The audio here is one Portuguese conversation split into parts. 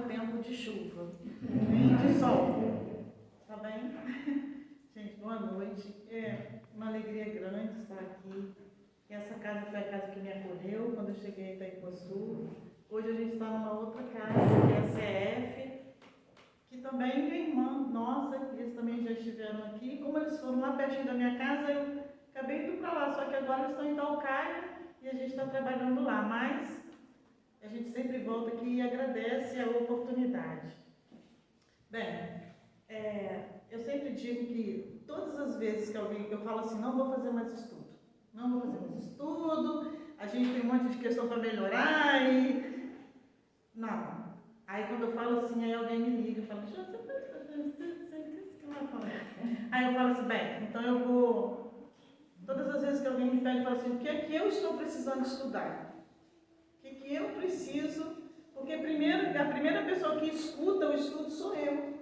o tempo de chuva, nem de sol. Tá bem? Gente, boa noite. É uma alegria grande estar aqui. Essa casa foi a casa que me acolheu quando eu cheguei em Itaipuaçu. Hoje a gente está numa outra casa, que é a CF, que também é irmã nossa, eles também já estiveram aqui. Como eles foram lá pertinho da minha casa, eu acabei indo para lá, só que agora eles estão em Dalcaia e a gente está trabalhando lá. Mas a gente sempre volta aqui e agradece a oportunidade. Bem, eu sempre digo que todas as vezes que eu falo assim, não vou fazer mais estudo, a gente tem um monte de questão para melhorar e... Não. Aí quando eu falo assim, aí alguém me liga e fala, você pode fazer estudo? Aí eu falo assim, bem, então eu vou... Todas as vezes que alguém me pede, eu falo assim, o que é que eu estou precisando estudar? O que é que eu preciso? Porque a primeira pessoa que escuta o estudo sou eu.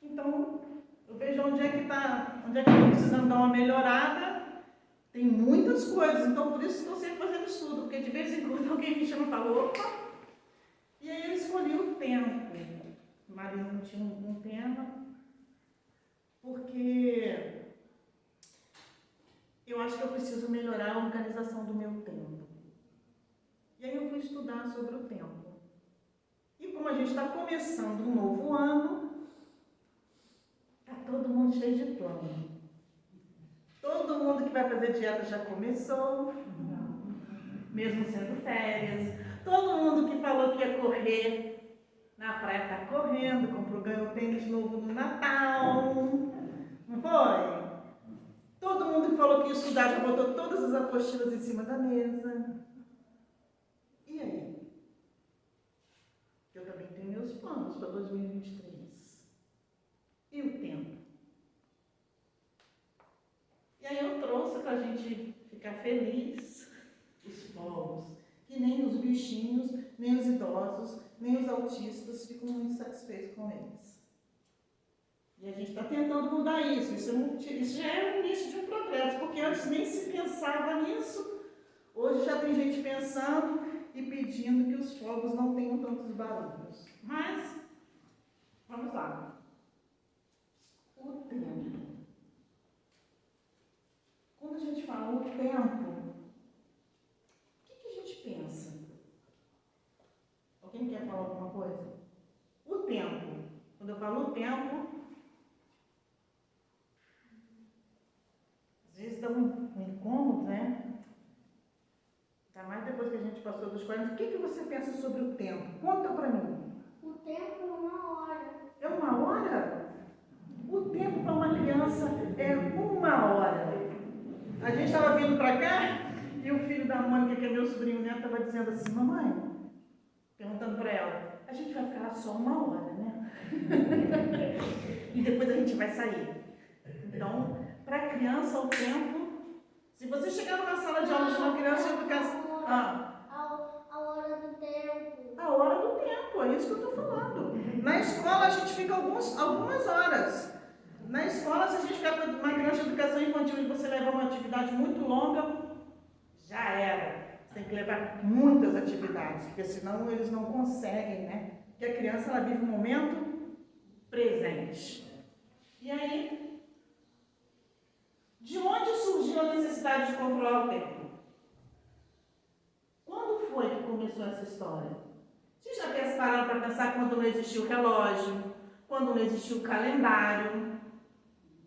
Então, eu vejo onde é que eu estou precisando dar uma melhorada. Tem muitas coisas, então por isso estou sempre fazendo estudo, porque de vez em quando alguém me chama e fala, opa! E aí eu escolhi o tempo. O marido não tinha um tema, porque eu acho que eu preciso melhorar a organização do meu tempo. E aí eu fui estudar sobre o tempo. E como a gente está começando um novo ano, está todo mundo cheio de plano. Todo mundo que vai fazer dieta já começou, mesmo sendo férias. Todo mundo que falou que ia correr na praia está correndo, ganhou tênis novo no Natal. Não foi? Todo mundo que falou que ia estudar já botou todas as apostilas em cima da mesa. E aí? Eu também tenho meus planos para 2023. E o tempo? E aí eu trouxe para a gente ficar feliz os povos, que nem os bichinhos, nem os idosos, nem os autistas ficam muito satisfeitos com eles. E a gente está tentando mudar isso. Isso já é o início de um progresso, porque antes nem se pensava nisso. Hoje já tem gente pensando e pedindo que os fogos não tenham tantos barulhos. Mas, vamos lá. O tempo. Quando a gente fala o tempo, o que a gente pensa? Alguém quer falar alguma coisa? O tempo. Quando eu falo o tempo, às vezes dá um incômodo, né? Ainda mais depois que a gente passou dos 40. O que você pensa sobre o tempo? Conta pra mim. O tempo é 1 hora. É 1 hora? O tempo para uma criança é 1 hora. A gente estava vindo para cá e o filho da Mônica, que é meu sobrinho neto, estava dizendo assim, mamãe, perguntando para ela, a gente vai ficar lá só 1 hora, né? E depois a gente vai sair. Então, para a criança, o tempo, se você chegar numa sala de aula de uma criança de educação... A hora do tempo. A hora do tempo, é isso que eu estou falando. Na escola a gente fica algumas horas. Na escola, se a gente ficar com uma criança de educação infantil e você levar uma atividade muito longa, já era. Você tem que levar muitas atividades, porque senão eles não conseguem, né? Porque a criança, ela vive um momento presente. E aí, de onde surgiu a necessidade de controlar o tempo? Quando foi que começou essa história? Vocês já pararam para pensar quando não existia o relógio, quando não existia o calendário?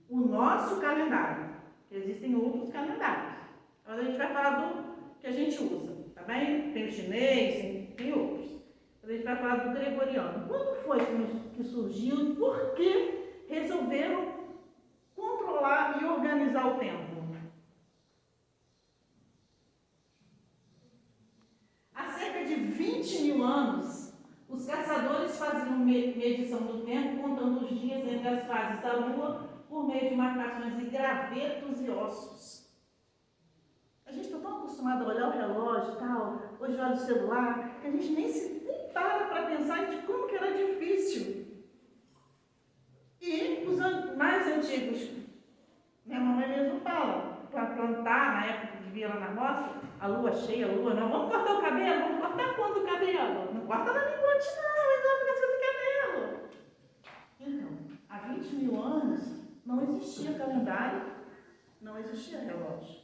O nosso calendário, que existem outros calendários. Mas a gente vai falar do que a gente usa, tá bem? Tem o chinês, tem outros. Mas a gente vai falar do gregoriano. Quando foi que surgiu e por que resolveram controlar e organizar o tempo? Há cerca de 20 mil anos, os caçadores faziam medição do tempo, contando os dias entre as fases da lua, por meio de marcações de gravetos e ossos. A gente está tão acostumado a olhar o relógio e tal, hoje olha o celular, que a gente nem para pensar de como que era difícil. E os mais antigos, minha mamãe mesmo fala, para plantar, na época que vivia lá na roça, a lua cheia, a lua não, vamos cortar o cabelo, vamos cortar quando o cabelo? Não corta na minguante não, 3.000 anos, não existia calendário, não existia relógio.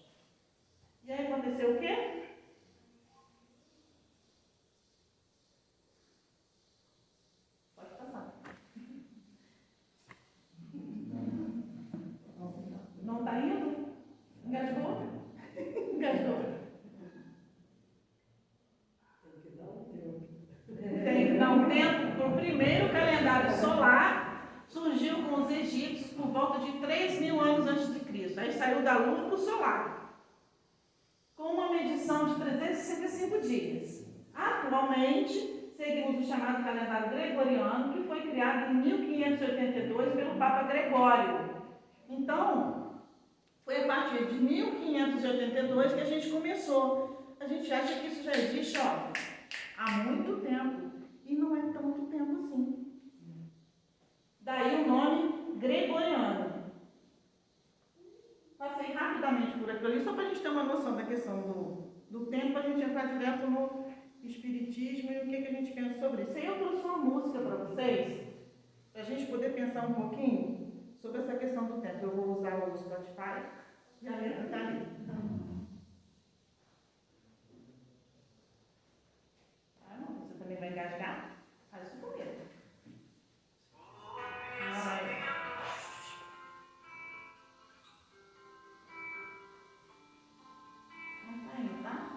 E aí aconteceu o quê? Pode passar. Não está indo? Engasgou? Engasgou. Tem que dar um tempo para o primeiro calendário solar, surgiu com os egípcios por volta de 3.000 anos antes de Cristo. Aí saiu da lua para o solar, com uma medição de 365 dias. Atualmente, seguimos o chamado calendário gregoriano, que foi criado em 1582 pelo Papa Gregório. Então, foi a partir de 1582 que a gente começou. A gente acha que isso já existe, há muito tempo. E não é tanto tempo assim. Daí o nome gregoriano. Passei rapidamente por aquilo ali, só para a gente ter uma noção da questão do tempo, a gente entrar direto no espiritismo e o que a gente pensa sobre isso. E eu trouxe uma música para vocês, para a gente poder pensar um pouquinho sobre essa questão do tempo. Eu vou usar o Spotify e a letra está ali. Você também vai engasgar? Faz isso comigo. Não está indo, tá?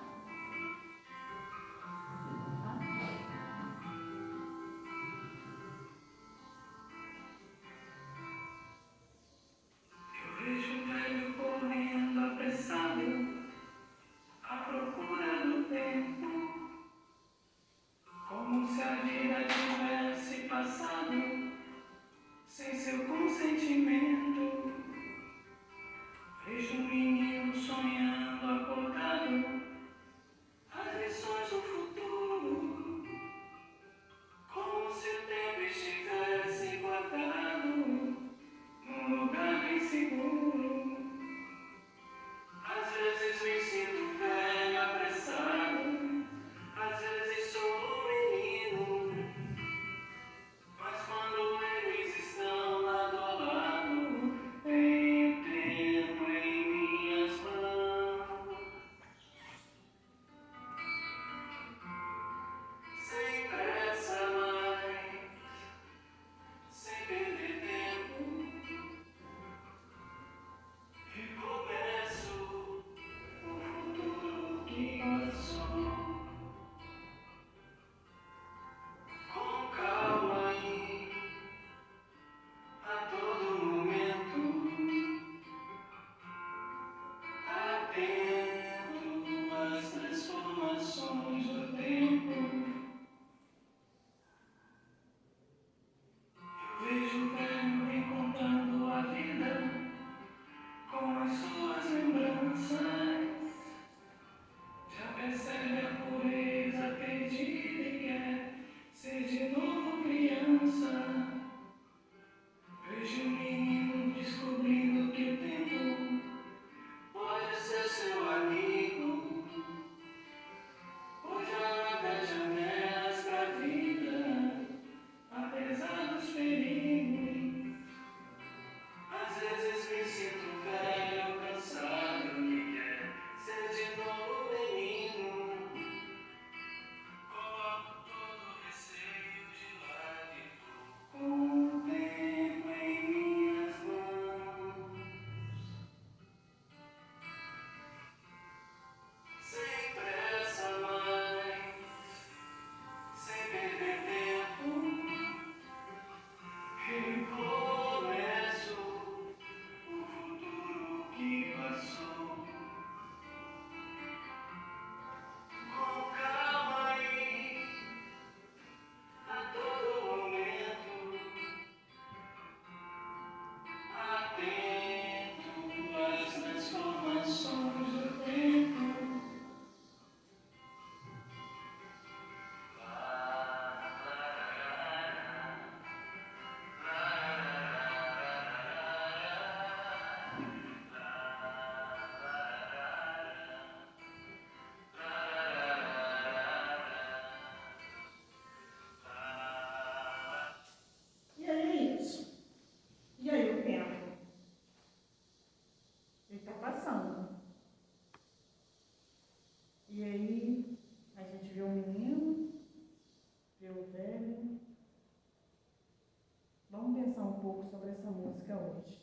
para hoje.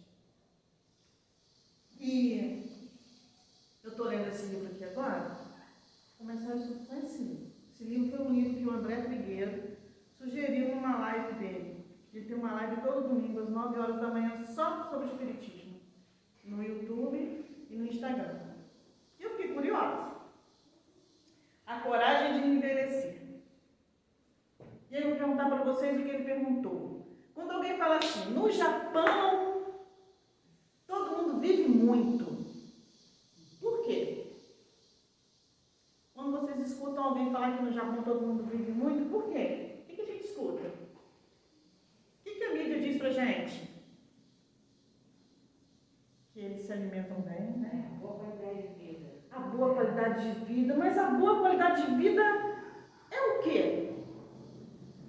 E eu estou lendo esse livro aqui agora, começar a estudar com esse livro. Esse livro foi um livro que o André Trigueiro sugeriu numa live dele. Ele tem uma live todo domingo, às 9 horas da manhã, só sobre espiritismo, no YouTube e no Instagram. E eu fiquei curiosa. A coragem de envelhecer. E aí eu vou perguntar para vocês o que ele perguntou. Quando alguém fala assim, no Japão, todo mundo vive muito. Por quê? Quando vocês escutam alguém falar que no Japão todo mundo vive muito, por quê? O que a gente escuta? O que a mídia diz pra gente? Que eles se alimentam bem, né? Boa qualidade de vida. A boa qualidade de vida, mas a boa qualidade de vida é o quê?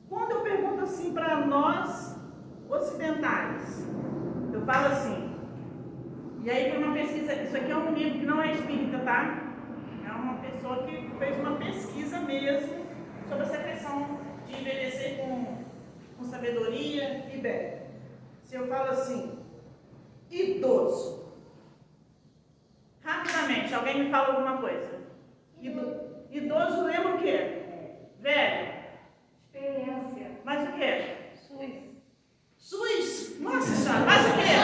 Quando eu pergunto assim para nós ocidentais, eu falo assim, e aí foi uma pesquisa, isso aqui é um livro que não é espírita, tá? É uma pessoa que fez uma pesquisa mesmo sobre essa questão de envelhecer com sabedoria e bem. Se eu falo assim, idoso, rapidamente, alguém me fala alguma coisa. Idoso lembra o quê? Velho. Experiência. Mais o quê? SUS. SUS? Nossa senhora, mais o quê?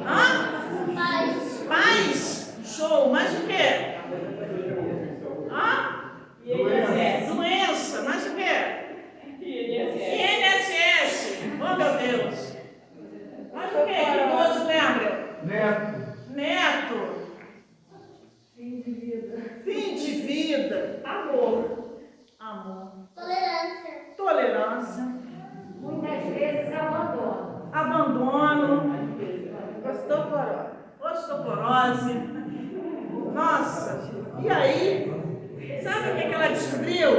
Hã? Paz. Paz? Show, mais o quê? Hã? Doença, mais o quê? INSS. Oh meu Deus. Mais o quê? Que idoso lembra? Neto. Fim de vida. Fim de vida. Amor. Tolerância. Tolerância. Muitas vezes abandono. Abandono. Osteoporose. Nossa. E aí, sabe o que ela descobriu?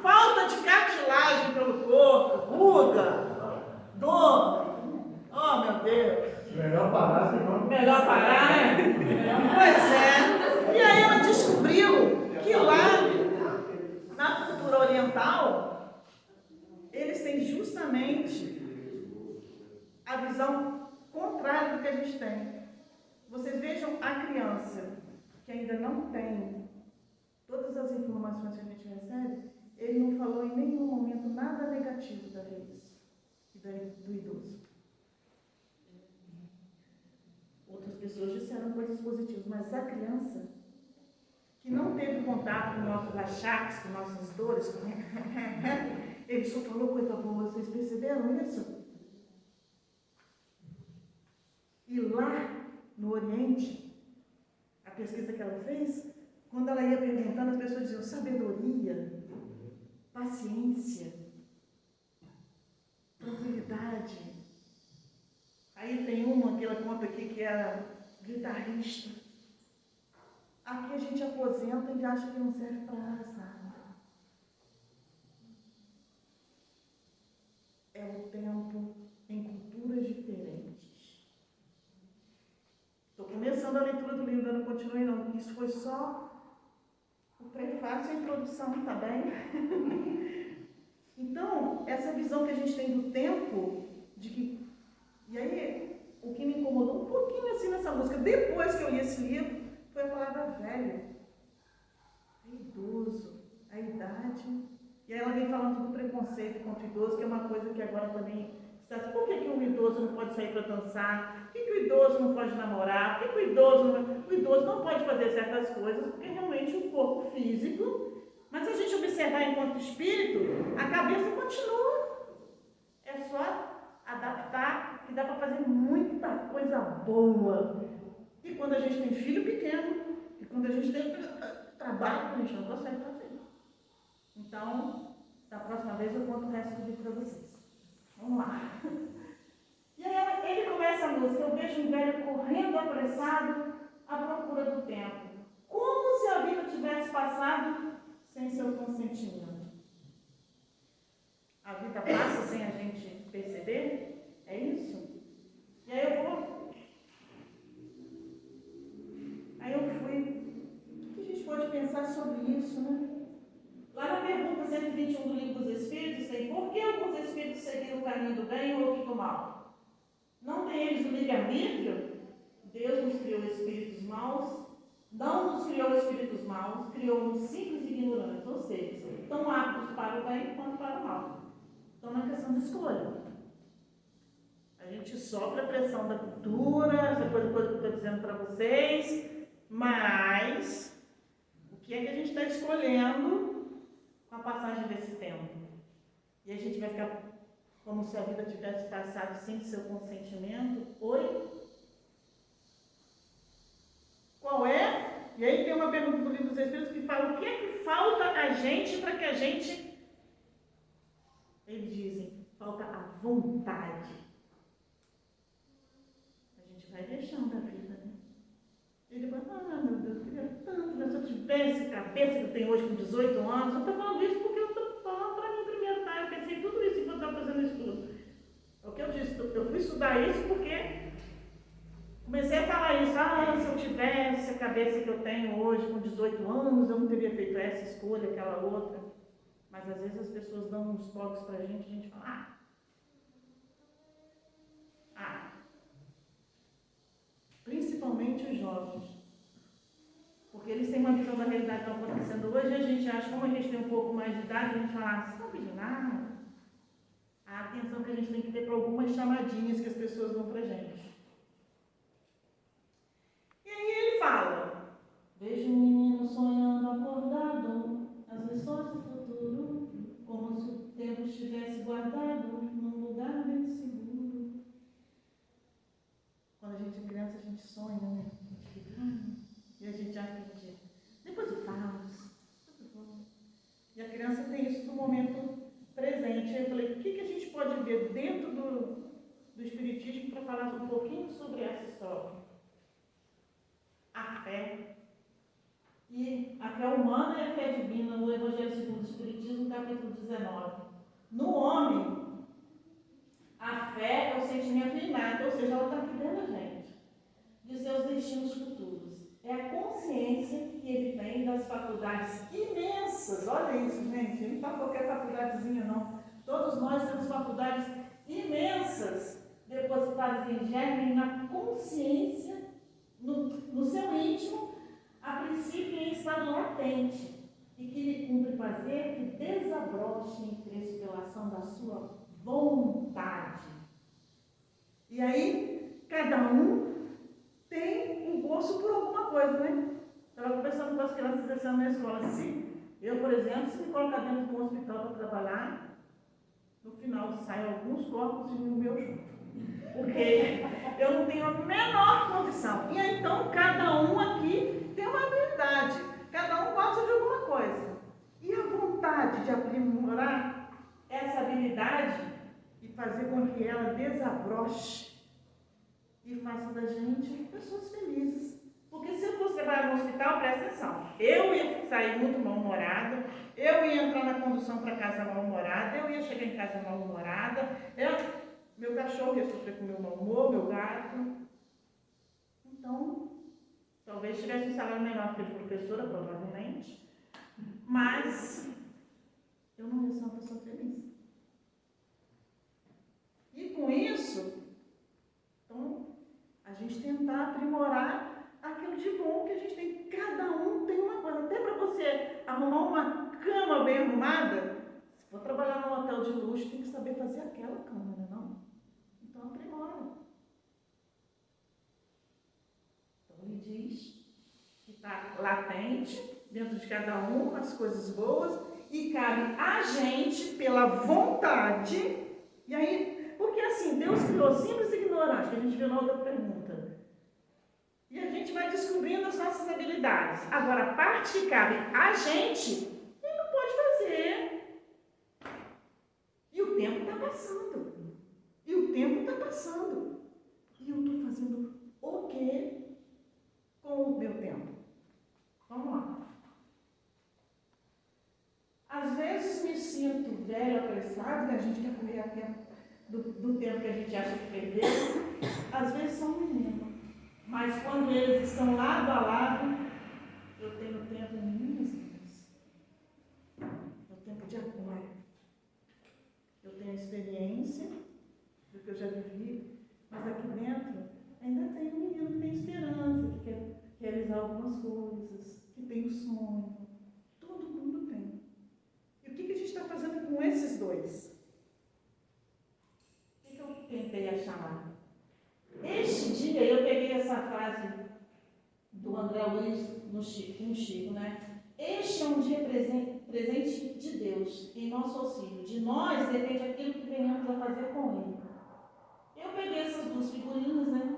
Falta de cartilagem pelo corpo, ruga, dor. Oh, meu Deus. Melhor parar, senão... Melhor parar, né? Pois é. E aí ela descobriu que lá, na cultura oriental, eles têm justamente a visão contrária do que a gente tem. Vocês vejam a criança que ainda não tem todas as informações que a gente recebe, ele não falou em nenhum momento nada negativo da velhice e do idoso. Outras pessoas disseram coisas positivas, mas a criança que não teve contato com nossos achaques, com nossas dores, ele só falou coisa boa. Vocês perceberam isso? E lá no Oriente, a pesquisa que ela fez, quando ela ia perguntando, as pessoas diziam sabedoria, paciência, tranquilidade. Aí tem uma que ela conta aqui que era guitarrista. Aqui a gente aposenta e acha que não serve para nada. É o tempo em culturas diferentes. Estou começando a leitura do livro, eu não continuei não. Isso foi só o prefácio e a introdução, tá bem? Então, essa visão que a gente tem do tempo, de que... E aí, o que me incomodou um pouquinho assim nessa música, depois que eu li esse livro, foi a palavra velho. É idoso, a idade. E aí ela vem falando do preconceito contra o idoso, que é uma coisa que agora também está... Por que o idoso não pode sair para dançar? Por que o idoso não pode namorar? Por que o idoso não pode fazer certas coisas? Porque realmente o corpo físico... Mas se a gente observar enquanto espírito, a cabeça continua. É só adaptar, que dá para fazer muita coisa boa. E quando a gente tem filho pequeno, e quando a gente tem trabalho que a gente não consegue fazer. Então, da próxima vez eu conto o resto do vídeo para vocês. Vamos lá. E aí ele começa a música. Eu vejo um velho correndo apressado à procura do tempo. Como se a vida tivesse passado sem seu consentimento. A vida passa sem a gente perceber? É isso? E aí eu fui... O que a gente pode pensar sobre isso, né? Lá na pergunta 121 do Livro dos Espíritos, tem por que alguns espíritos seguir o caminho do bem e o outro do mal? Não tem eles o livre-arbítrio? Deus nos criou espíritos maus, não nos criou espíritos maus, criou-nos simples e ignorantes, ou seja, tão aptos para o bem quanto para o mal. Então, na questão de escolha. A gente sofre a pressão da cultura, essa coisa que eu estou dizendo para vocês, mas o que é que a gente está escolhendo com a passagem desse tempo? E a gente vai ficar como se a vida tivesse passado sem seu consentimento? Oi? Qual é? E aí tem uma pergunta do Livro dos Espíritos que fala o que é que falta a gente para que a gente... Eles dizem, falta a vontade. A gente vai deixando a vida, né? Ele fala, meu Deus, eu queria tanto, se eu tivesse a cabeça que eu tenho hoje com 18 anos, eu estou falando isso porque eu estou falando para mim primeiro, tá? Eu pensei tudo isso enquanto eu estava fazendo isso tudo. É o que eu disse, eu fui estudar isso porque comecei a falar isso, se eu tivesse a cabeça que eu tenho hoje com 18 anos, eu não teria feito essa escolha, aquela outra. Mas às vezes as pessoas dão uns toques pra gente e a gente fala, principalmente os jovens. Porque eles têm uma visão da realidade que está acontecendo hoje e a gente acha, como a gente tem um pouco mais de idade, a gente fala, você não pediu nada. A atenção que a gente tem que ter para algumas chamadinhas que as pessoas dão pra gente. E aí ele fala, vejo um menino sonhando acordado, as lições do futuro, como se o tempo estivesse guardado num lugar bem seguro. Quando a gente é criança, a gente sonha, né? A gente fica, e a gente acha que depois eu faço, e a criança tem isso no momento presente. Aí eu falei, o que a gente pode ver dentro do Espiritismo para falar um pouquinho sobre essa história? A fé. E a fé humana e a fé divina, no Evangelho segundo o Espiritismo, capítulo 19. No homem, a fé é o sentimento inato, ou seja, ela está aqui dentro da gente, de seus destinos futuros. É a consciência que ele tem das faculdades imensas. Olha isso, gente, ele não fala qualquer faculdadezinha, não. Todos nós temos faculdades imensas depositadas em germe na consciência, no seu íntimo, a princípio em estado latente, e que lhe cumpre fazer que desabroche em cresce pela ação da sua vontade. E aí, cada um tem um gosto por alguma coisa, né? Estava conversando com as crianças desse ano na escola. Eu, por exemplo, se me colocar dentro de um hospital para trabalhar, no final saem alguns corpos e o meu junto. Porque eu não tenho a menor condição. E aí, então, cada um aqui tem uma habilidade. Cada um gosta de alguma coisa. E a vontade de aprimorar essa habilidade e fazer com que ela desabroche e faça da gente pessoas felizes. Porque se eu fosse trabalhar no hospital, presta atenção, eu ia sair muito mal-humorada, eu ia entrar na condução para casa mal-humorada, eu ia chegar em casa mal-humorada, meu cachorro ia sofrer com o meu mau humor, meu gato. Então, talvez tivesse um salário menor que o de professora, provavelmente, mas eu não ia ser uma pessoa feliz. E com isso, então, a gente tentar aprimorar aquilo de bom que a gente tem. Cada um tem uma coisa. Até para você arrumar uma cama bem arrumada, se for trabalhar num hotel de luxo, tem que saber fazer aquela cama, né, não? Então, aprimora. Então, ele diz que está latente dentro de cada um as coisas boas e cabe a gente, pela vontade, e aí, porque assim, Deus criou simples e ignorantes, que a gente viu na outra pergunta. E a gente vai descobrindo as nossas habilidades. Agora, a parte que cabe a gente, ele não pode fazer. E o tempo está passando. E eu estou fazendo o quê com o meu tempo? Vamos lá. Às vezes me sinto velho, apressado, que a gente quer correr a tempo do tempo que a gente acha que perdeu. Às vezes são meninos. Mas quando eles estão lado a lado, eu tenho tempo em minhas vidas. É o tempo de agora. Eu tenho experiência. sonho. Todo mundo tem. E o que a gente está fazendo com esses dois? O que eu tentei achar lá? Este dia, eu peguei essa frase do André Luiz no Chico, né? Este é um dia presente de Deus em nosso auxílio. De nós depende aquilo que venhamos a fazer com Ele. Eu peguei essas duas figurinhas, né?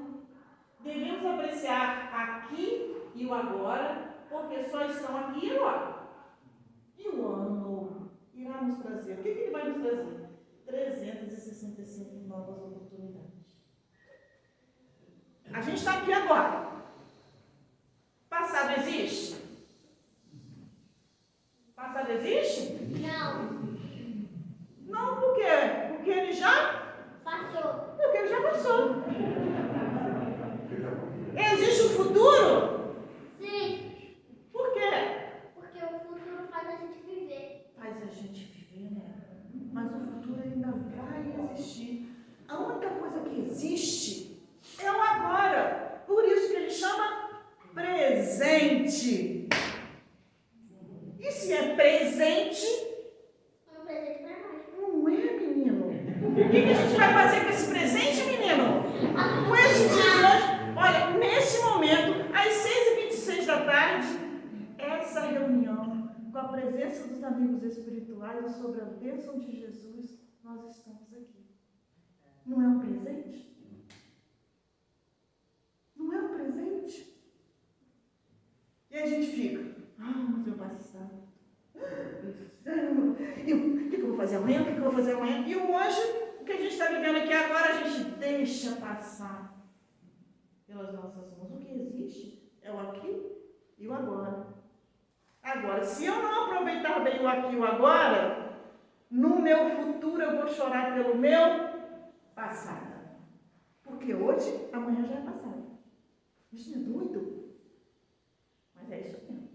Devemos apreciar aqui e o agora, porque só estão aqui e agora. E o ano novo irá nos trazer. O que ele vai nos trazer? 365 novas oportunidades. A gente está aqui agora. Passado existe? Passado existe? Não. Não, por quê? Porque ele já? Passou. Porque ele já passou. Existe o futuro? Sim. Por quê? Porque o futuro faz a gente viver. Faz a gente viver, né? Mas o futuro ainda vai existir. A única coisa que existe é o agora. Por isso que ele chama presente. E se é presente, É um presente pra nós. não é, menino? O que a gente vai fazer com esse presente, menino? Com esse dia de hoje? Olha, nesse momento, às 6h26 da tarde, essa reunião, com a presença dos amigos espirituais e sobre a bênção de Jesus, nós estamos aqui. Não é um presente? Não é um presente? E a gente fica, mas meu passado. E o que eu vou fazer amanhã? O que eu vou fazer amanhã? E hoje, o que a gente está vivendo aqui agora, a gente deixa passar pelas nossas mãos. O que existe é o aqui e o agora. Agora, se eu não aproveitar bem o aqui e o agora, no meu futuro eu vou chorar pelo meu passado. Porque hoje, amanhã já é passado. Isso não é doido? Mas é isso mesmo.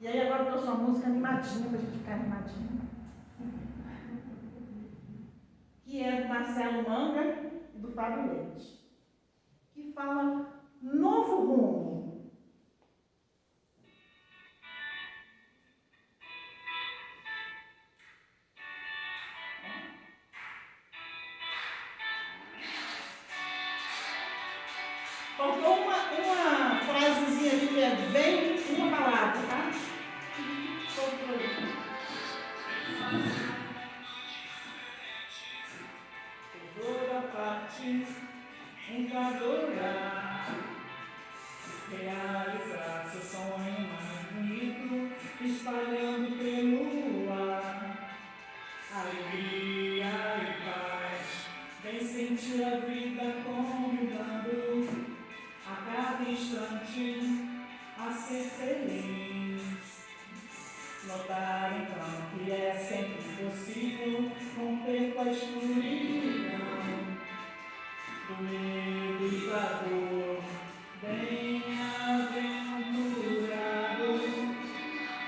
E aí agora eu trouxe uma música animadinha para a gente ficar animadinha. Que é do Marcelo Manga e do Fábio Leite. Que fala novo rumo. Faltou uma frasezinha ali que é vem uma palavra, tá? Toda parte em cada lugar, realizar seu sonho mais bonito, espalhando pelo ar. Alegria e paz, vem sentir a vida convidando a cada instante a ser feliz. Notar então que é sempre possível romper com a escuridão do medo e da dor, bem-aventurado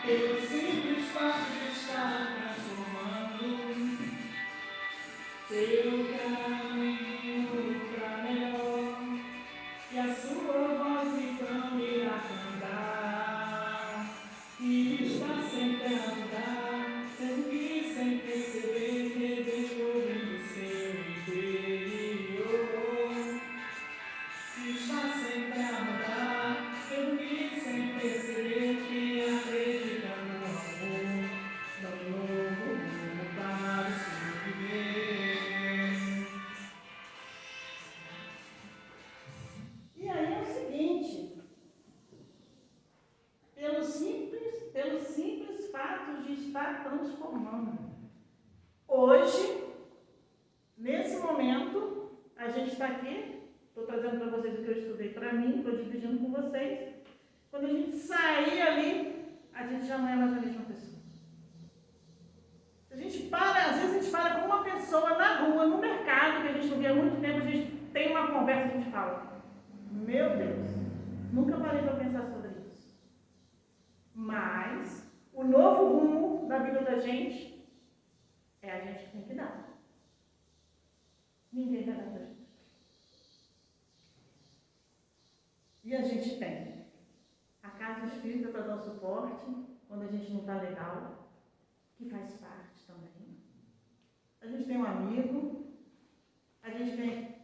pelo simples fato de estar transformando seu caminho pra melhor, e a sua voz então irá cantar, e está sempre a mudar, mesmo que sem perceber, redescobrindo seu interior. Está sempre a mudar, mesmo que sem perceber, que acredita no amor, no novo mundo para se viver. E aí é o seguinte, pelo simples fato de estar transformando. Hoje, nesse momento, a gente está aqui, estou trazendo para vocês o que eu estudei para mim, estou dividindo com vocês. Quando a gente sair ali, a gente já não é mais a mesma pessoa. A gente para, às vezes a gente para com uma pessoa na rua, no mercado, que a gente não vê há muito tempo, a gente tem uma conversa e a gente fala, meu Deus, nunca parei para pensar sobre isso. Mas o novo rumo da vida da gente é a gente que tem que dar. Ninguém vai dar para a gente. E a gente tem. dar o suporte quando a gente não está legal, que faz parte também. A gente tem um amigo, a gente tem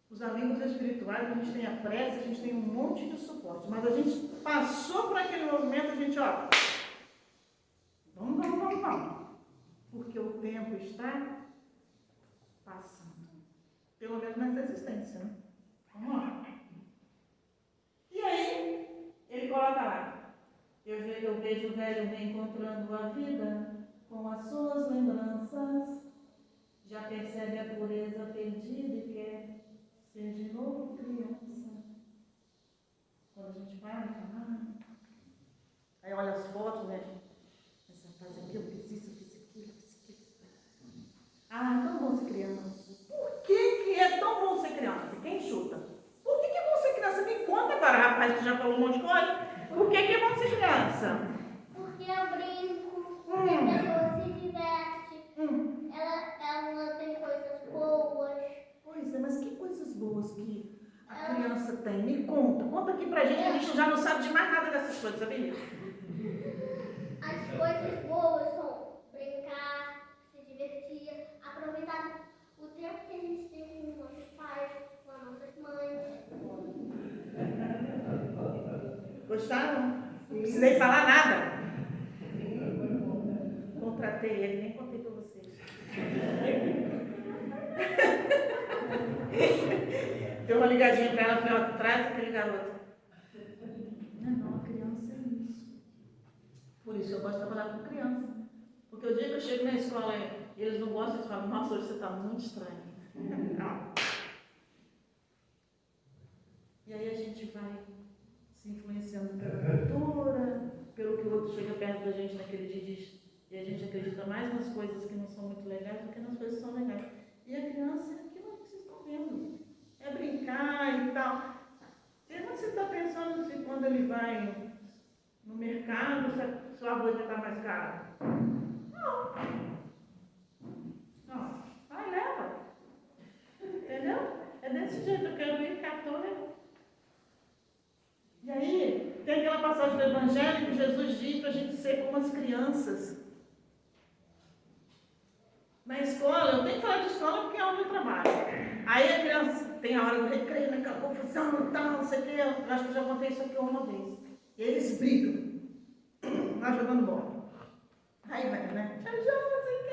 os amigos espirituais, a gente tem a prece, a gente tem um monte de suporte. Mas a gente passou por aquele movimento, a gente, ó, vamos. Porque o tempo está passando. Pelo menos nessa existência, né? Vamos lá. E aí, ele coloca lá. Eu vejo o velho reencontrando a vida com as suas lembranças. Já percebe a pureza perdida e quer ser de novo criança. Quando a gente vai falar, aí olha as fotos, né? Essa fase aqui, eu fiz isso, eu fiz aquilo, eu fiz aquilo. Ah, é tão bom ser criança. Por que é tão bom ser criança? Quem chuta? Por que é bom ser criança? Me conta agora, rapaz, que já falou um monte de coisa. Por que é bom ser criança? Porque eu brinco, porque a pessoa se diverte, ela tem coisas boas. Pois é, mas que coisas boas que a criança tem? Me conta aqui pra gente, a gente já não sabe de mais nada dessas coisas, sabia? As coisas boas são brincar, se divertir, aproveitar o tempo que a gente tem com os nossos pais, com as nossas mães. Gostaram? Não precisei falar nada. Contratei ele, nem contei pra vocês. Deu uma ligadinha pra ela, falei, ó, traz aquele garoto. Não, a criança é isso. Por isso eu gosto de trabalhar com criança. Porque o dia que eu chego na escola e eles não gostam, eles falam, nossa, hoje você está muito estranho. E aí a gente vai se influenciando pela cultura, pelo que o outro chega perto da gente naquele dia e a gente acredita mais nas coisas que não são muito legais do que nas coisas que são legais. E a criança é aquilo que vocês estão vendo. É brincar e tal. Você está pensando se quando ele vai no mercado, se o arroz vai estar mais caro? Não. Vai, leva. Entendeu? É desse jeito, eu quero ir, catou, né? E aí, tem aquela passagem do Evangelho que Jesus diz para a gente ser como as crianças. Na escola, eu tenho que falar de escola porque é onde eu trabalho. Aí a criança tem a hora do recreio, naquela confusão e tal, não sei o quê. Eu acho que eu já contei isso aqui uma vez. E aí eles brigam, lá jogando bola. Aí vai, né? Já joga, não sei o quê.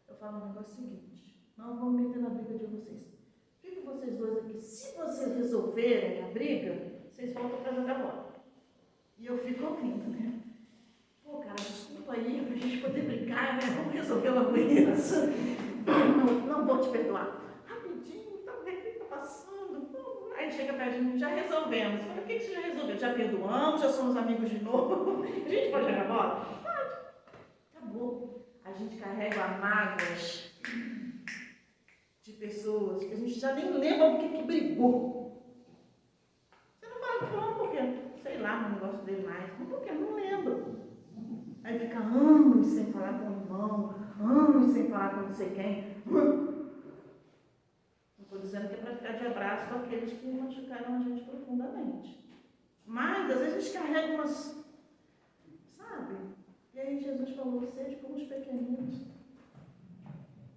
Eu falo um negócio seguinte: não vamos meter na briga de vocês. Fiquem vocês dois aqui. Se vocês resolverem a briga, vocês voltam para jogar bola. E eu fico ouvindo, né? Pô, cara, desculpa aí, pra gente poder brincar, né? Vamos resolver logo isso. Não vou te perdoar. Rapidinho, tá vendo o que tá passando? Pô. Aí chega perto de mim, já resolvemos. Fala, o que você já resolveu? Já perdoamos, já somos amigos de novo. A gente pode jogar bola? Pode. Acabou. A gente carrega mágoas de pessoas que a gente já nem lembra do que brigou. Você não fala que falou porque, sei lá, no negócio dele mais. Mas por quê? Não lembro. Aí fica anos sem falar com o irmão, anos sem falar com não sei quem. Não estou dizendo que é para ficar de abraço com aqueles que machucaram a gente profundamente. Mas, às vezes, a gente carrega umas... Sabe? E aí Jesus falou, seja como os pequeninos.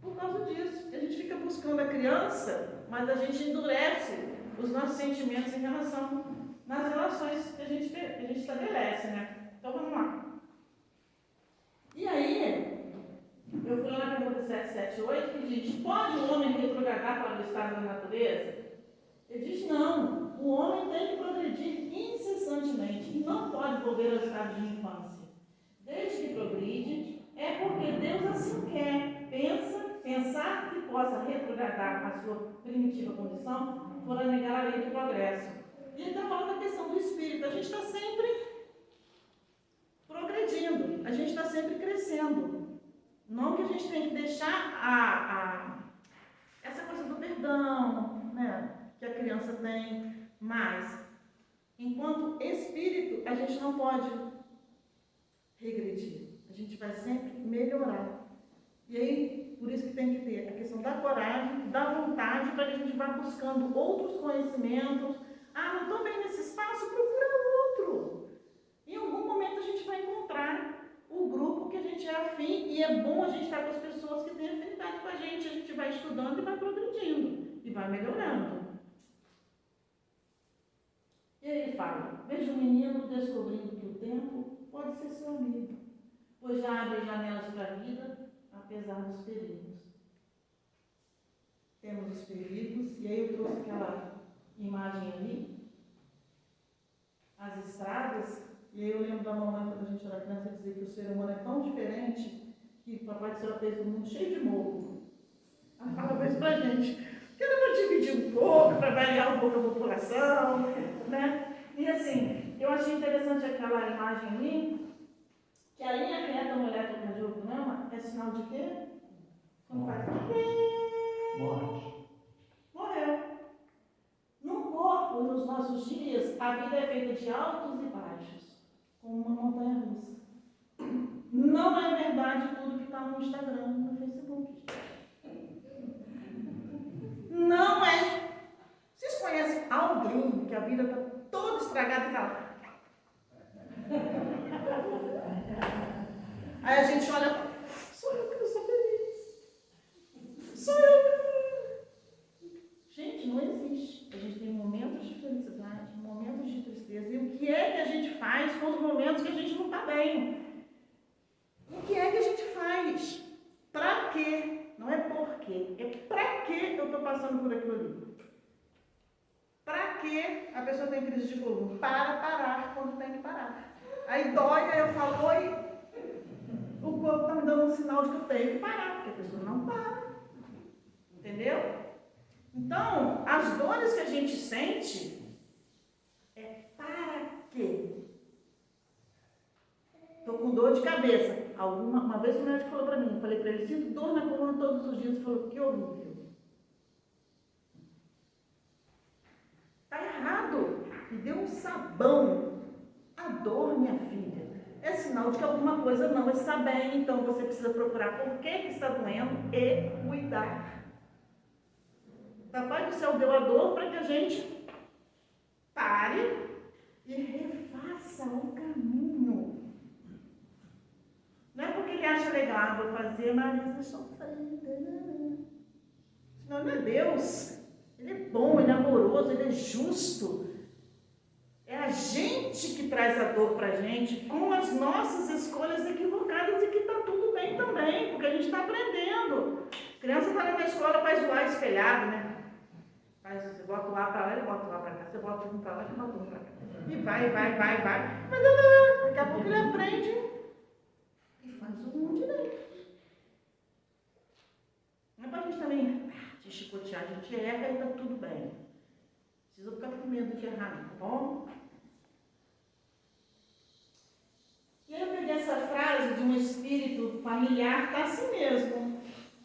Por causa disso. A gente fica buscando a criança, mas a gente endurece os nossos sentimentos em relação nas relações que a gente estabelece, né? Então, vamos lá. E aí, eu fui lá na pergunta 778 que diz, pode o homem retrogradar para o estado da natureza? Ele diz, não, o homem tem que progredir incessantemente e não pode volver ao estado de infância. Desde que progride, é porque Deus assim quer. Pensar que possa retrogradar a sua primitiva condição, for negar a lei do progresso. E ele está falando da questão do espírito, a gente está sempre progredindo, a gente está sempre crescendo. Não que a gente tem que deixar essa coisa do perdão, né, que a criança tem, mas enquanto espírito a gente não pode regredir, a gente vai sempre melhorar. E aí, por isso que tem que ter a questão da coragem, da vontade, para que a gente vá buscando outros conhecimentos. Ah, não estou bem nesse espaço, procura outro. gente é afim e é bom a gente estar com as pessoas que têm afinidade com a gente vai estudando e vai progredindo e vai melhorando. E aí ele fala, veja o menino descobrindo que o tempo pode ser seu amigo, pois já abre janelas para a vida, apesar dos perigos. Temos os perigos, e aí eu trouxe aquela imagem ali, as estradas, e aí eu lembro da mamãe, quando a gente era criança, dizer que o ser humano é tão diferente que o Papai do Céu fez o mundo cheio de morro. Ela falava isso pra gente, que era para dividir um pouco, para variar um pouco a população, né? E assim, eu achei interessante aquela imagem ali, que a linha reta no eletrocardiograma é sinal de quê? Quando faz Morte. morreu. No corpo, nos nossos dias, a vida é feita de altos e baixos, como uma montanha russa. Não é verdade tudo que está no Instagram, no Facebook. Não é. Vocês conhecem alguém que a vida está toda estragada e tal? Aí a gente olha e fala, sou eu que não sou feliz. Sou eu que não. Gente, não existe. A gente tem momentos de felicidade, momentos de tristeza. E o que é que a gente faz com os momentos que a gente não está bem? O que é que a gente faz? Para quê? Não é por quê. É para que eu estou passando por aquilo ali. Para que a pessoa tem crise de coluna? Para parar quando tem que parar. Aí dói, aí eu falo, oi, o corpo está me dando um sinal de que eu tenho que parar, porque a pessoa não para. Entendeu? Então, as dores que a gente sente é para quê? Estou com dor de cabeça. Uma vez o médico falou para mim, eu falei para ele, sinto dor na coluna todos os dias. Ele falou, que horrível. Está errado. E deu um sabão. A dor, minha filha, é sinal de que alguma coisa não está bem. Então você precisa procurar por que está doendo e cuidar. Papai do Céu deu a dor para que a gente pare e refaça o caminho. Não é porque ele acha legal, vou fazer, Marisa sofrendo. Senão não é Deus. Ele é bom, ele é amoroso, ele é justo. É a gente que traz a dor para a gente com as nossas escolhas equivocadas e que está tudo bem também, porque a gente está aprendendo. A criança está ali na escola, faz o ar espelhado, né? Você bota o ar para lá, ele bota o ar para cá. Você bota um para lá, ele bota um para cá. E vai. Mas daqui a pouco ele aprende e faz o mundo direito. Não é para a gente também te chicotear, a gente erra e está tudo bem. Precisa ficar com medo de errar, tá bom? E aí eu peguei essa frase de um espírito familiar, está assim mesmo,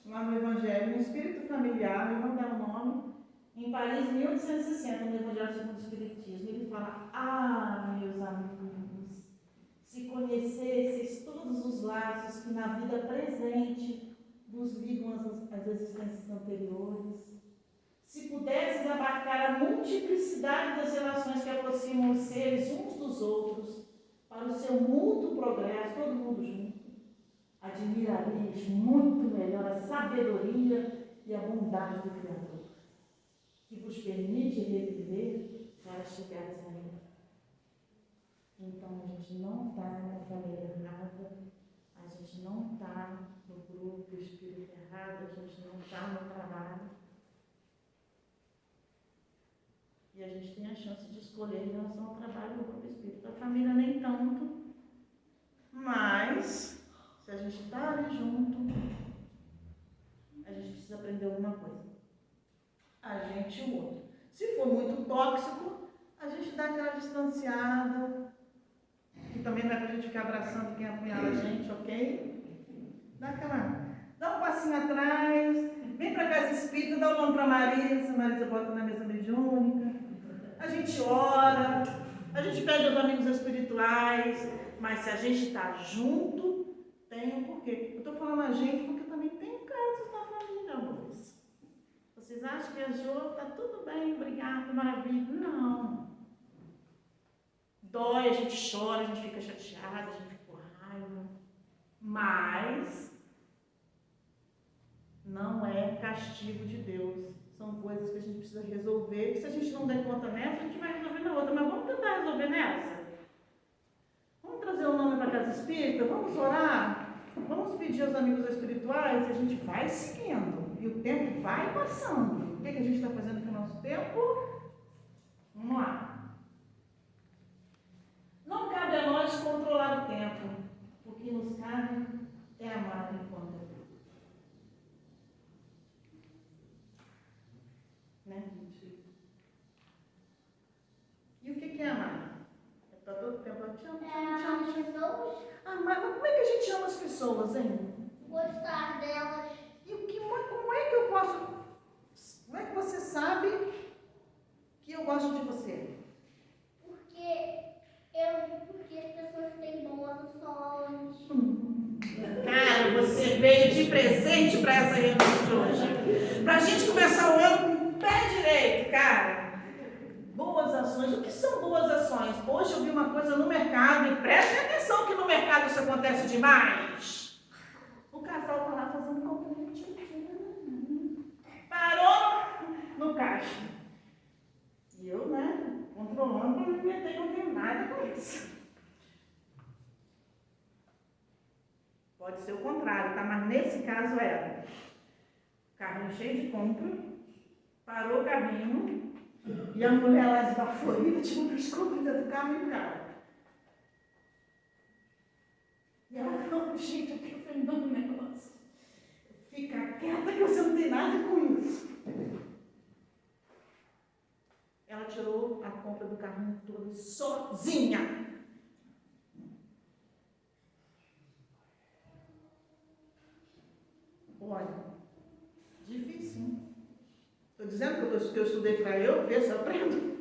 lá no Evangelho, um espírito familiar, eu vou dar o nome, em Paris, 1860, no Evangelho segundo o Espiritismo. Ele fala, meus amigos, se conhecesseis todos os laços que na vida presente vos ligam às existências anteriores, se pudesses abarcar a multiplicidade das relações que aproximam os seres uns dos outros, para o seu mútuo progresso, todo mundo junto, admirareis muito melhor a sabedoria e a bondade do Criador, que vos permite reviver para chegares a Ele. Então, a gente não está na família errada, a gente não está no grupo espírita errado, a gente não está no trabalho. E a gente tem a chance de escolher em relação ao trabalho do grupo espírita. A família nem tanto, mas se a gente está ali junto, a gente precisa aprender alguma coisa. A gente e o outro. Se for muito tóxico, a gente dá aquela distanciada, que também não é para a gente ficar abraçando quem apunhala a gente, ok? Dá um passinho atrás, vem para a casa espírita, dá o nome para Marisa bota na mesa mediúnica. A gente ora, a gente pede aos amigos espirituais, mas se a gente está junto, tem um porquê. Eu estou falando a gente porque também tem casos na família, amores. Vocês acham que a Jo está tudo bem, obrigado, maravilha? Não. Dói, a gente chora, a gente fica chateada, a gente fica com raiva. Mas não é castigo de Deus. São coisas que a gente precisa resolver. Que se a gente não der conta nessa, a gente vai resolver na outra. Mas vamos tentar resolver nessa? Vamos trazer o nome para a casa espírita? Vamos orar? Vamos pedir aos amigos espirituais? E a gente vai seguindo. E o tempo vai passando. O que a gente está fazendo com o nosso tempo? Vamos lá. Não cabe a nós controlar o tempo. O que nos cabe é amar enquanto é tempo. Né, gente? E o que é amar? É para todo tempo. Eu te amo, te amo, te amo, te amo. Pessoas, Amar, mas como é que a gente ama as pessoas, hein? gostar delas. E como é que eu posso... Como é que você sabe que eu gosto de você? Porque as pessoas têm boas ações. Cara, você veio de presente para essa reunião de hoje. Para a gente começar o ano com o pé direito, cara. Boas ações. O que são boas ações? Hoje eu vi uma coisa no mercado, e prestem atenção que no mercado isso acontece demais. O casal está lá fazendo compra. Parou no caixa. E eu, né, controlando para não me meter, não tenho nada com isso. Pode ser o contrário, tá? Mas nesse caso era carrinho cheio de compra, parou o carrinho e a mulher lá esbaforida tirou as compras dentro do carro e o cara. E ela falou, gente, eu tenho ofendendo um negócio. Fica quieta que você não tem nada com isso. Ela tirou a compra do carrinho todo sozinha. Olha, difícil. Estou dizendo que eu estudei para eu ver se eu aprendo.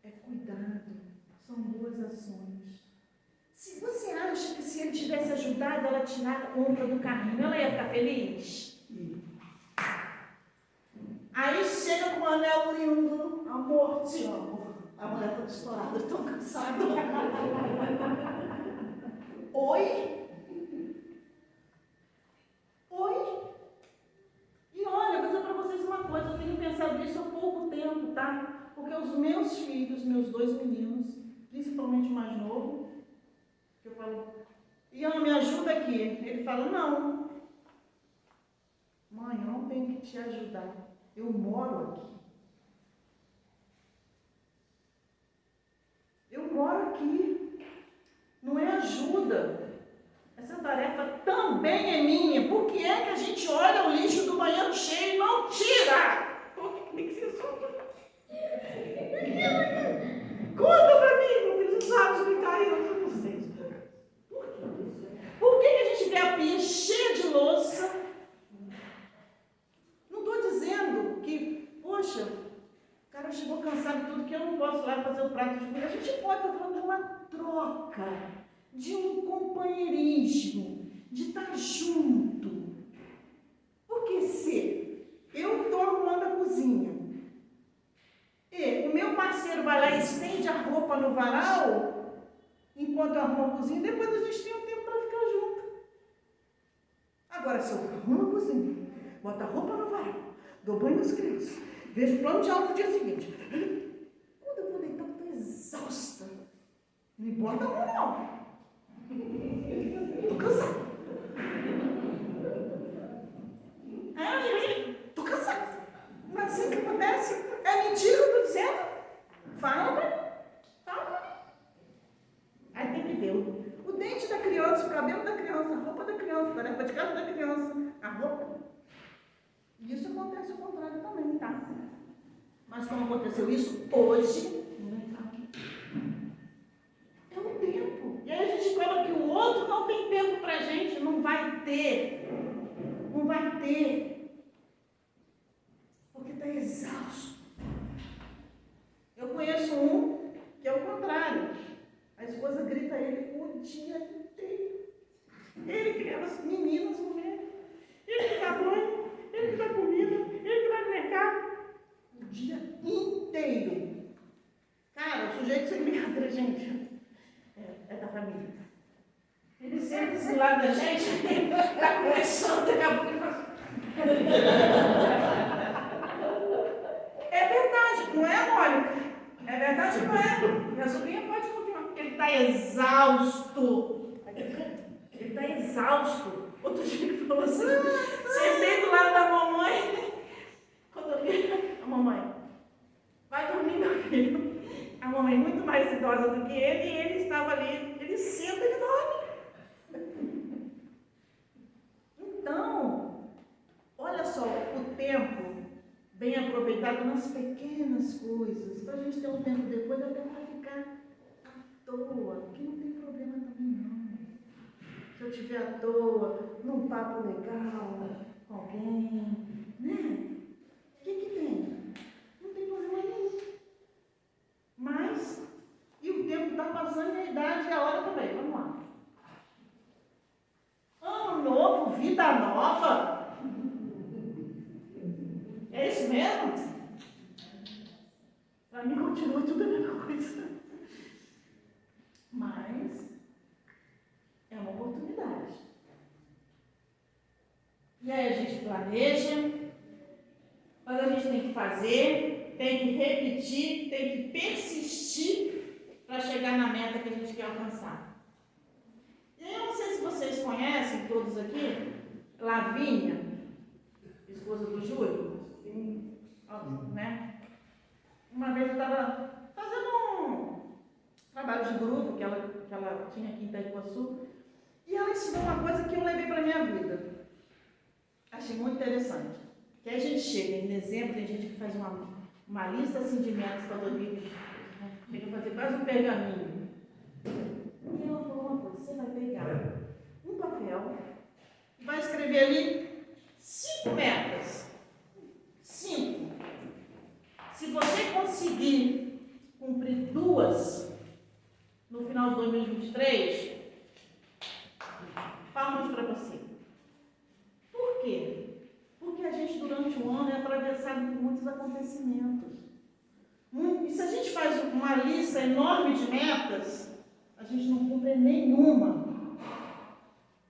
É cuidado, são boas ações. Se você acha que se ele tivesse ajudado ela a tirar a compra do carrinho, ela ia ficar feliz? Aí chega com um anel lindo, amor, te amo. A mulher está estourada, tão cansada. Oi? Oi? E olha, vou dizer para vocês uma coisa, eu tenho pensado nisso há pouco tempo, tá? Porque os meus filhos, meus 2 meninos, principalmente o mais novo, que eu falo, Ian, me ajuda aqui. Ele fala, não. Mãe, eu não tenho que te ajudar. Eu moro aqui. Eu moro aqui. Não é ajuda. Essa tarefa também é minha. Por que é que a gente olha o lixo do banheiro cheio e não tira? Por que tem que ser só? Conta pra mim, meu filho. Você sabe explicar isso? Eu não sei explicar. Por que isso? Por que a gente vê a pia cheia de louça? Não estou dizendo que, poxa, o cara chegou cansado de tudo, que eu não posso lá fazer o prato de comida. A gente pode estar falando de uma troca, de um companheirismo, de estar junto. Porque se eu estou arrumando a cozinha e o meu parceiro vai lá e estende a roupa no varal, enquanto eu arrumo a cozinha, depois a gente tem um tempo para ficar junto. Agora, se eu arrumo a cozinha, boto a roupa no varal, dou banho nas crianças, vejo o plano de aula no dia seguinte. Quando eu vou deitar, eu estou exausta. Não importa a mão, não. Estou cansada. Estou cansada. Mas assim que acontece, é mentira que eu estou dizendo? Fala pra mim. Fala pra mim. Aí tem que ver o dente da criança, o cabelo da criança, a roupa da criança, a tarefa de casa da criança, a roupa. E isso acontece ao contrário também, tá? Mas como aconteceu isso hoje, é um tempo. E aí a gente fala que o outro não tem tempo pra gente, não vai ter. Não vai ter. Porque está exausto. Eu conheço um que é o contrário. A esposa grita a ele o dia inteiro. Ele que leva as meninas, mulheres. Ele que dá banho, ele que dá comida, ele que vai no mercado. O dia inteiro. Cara, o sujeito sem brincadeira, gente, é da família. da gente, está começando daqui a pouco. É verdade, não é, Mônica? É verdade, não é? Minha sobrinha pode confirmar, porque ele está exausto. Ele está exausto. Outro dia ele falou assim, sentei do lado da mamãe, quando eu vi a mamãe, vai dormir, meu filho. A mamãe muito mais idosa do que ele, e ele estava ali, ele senta, ele dorme. Então, olha só, o tempo bem aproveitado nas pequenas coisas, para a gente ter um tempo depois até para ficar à toa, que não tem problema também não. Se eu estiver à toa, num papo legal com alguém, né? O que tem? Não tem problema nenhum. Mas, e o tempo está passando e a idade e a hora também. Vamos lá. Ano novo, vida nova. É isso mesmo? Para mim continua tudo a mesma coisa. Mas é uma oportunidade. E aí a gente planeja, mas a gente tem que fazer, tem que repetir, tem que persistir para chegar na meta que a gente quer alcançar. E eu não sei se vocês conhecem, todos aqui, Lavínia, esposa do Júlio, né? Uma vez eu estava fazendo um trabalho de grupo que ela tinha aqui em Itaipuaçu, e ela ensinou uma coisa que eu levei para a minha vida. Achei muito interessante. Que aí a gente chega em dezembro, tem gente que faz uma lista assim de metas para 2020, né? Chega a fazer quase um pergaminho. E ela falou uma coisa, você vai pegar um papel e vai escrever ali 5 metas. 5. Se você conseguir cumprir 2 no final de 2023, palmas para você. Por quê? Porque a gente, durante o ano, é atravessado por muitos acontecimentos. E se a gente faz uma lista enorme de metas, a gente não cumpre nenhuma.